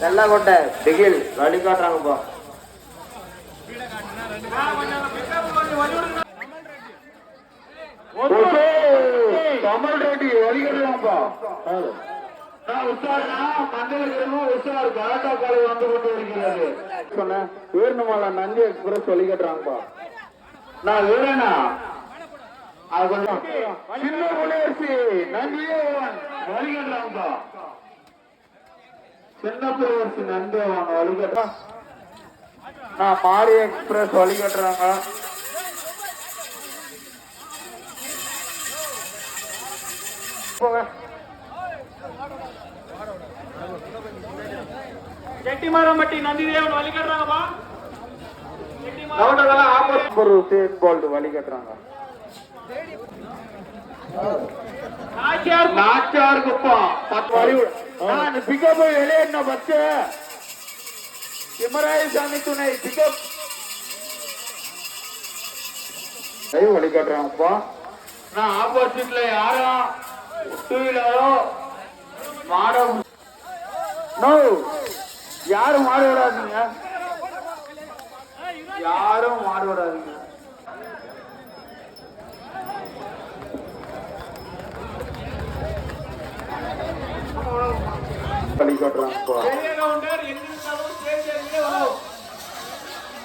தெல்லக்கோட்டை திகில் வழி காட்டுறாங்கப்பா. கமல் ரெட்டி வழிகட்டுறாங்கப்பா. வீரநமலை நந்தி எக்ஸ்பிரஸ் வழிகட்டுறாங்கப்பா. நான் வீரனா சின்ன புலியரசி நந்தியே வழிகட்டுறாங்கப்பா. சின்ன புலியரசி நந்தியவன் வழிகட்டுறான். நான் மாரி எக்ஸ்பிரஸ் வழிகட்டுறாங்க. செட்டிமாரம்பட்டி நந்திதேவன் வழிகட்டுறாங்கப்பா. வழி கட்டுறாங்க. வெளியேறின பஸ் சிம்மராயசாமி துணை பிக்கப் வழி கட்டுறாங்கப்பா. நான் ஆப்போசிட்ல யாரும் டூ வீலரோ மாட யாரும் மாடு விடாதீங்க. யாரும் மாடு விடாதீங்க. பள்ளி கட்டுறாங்க.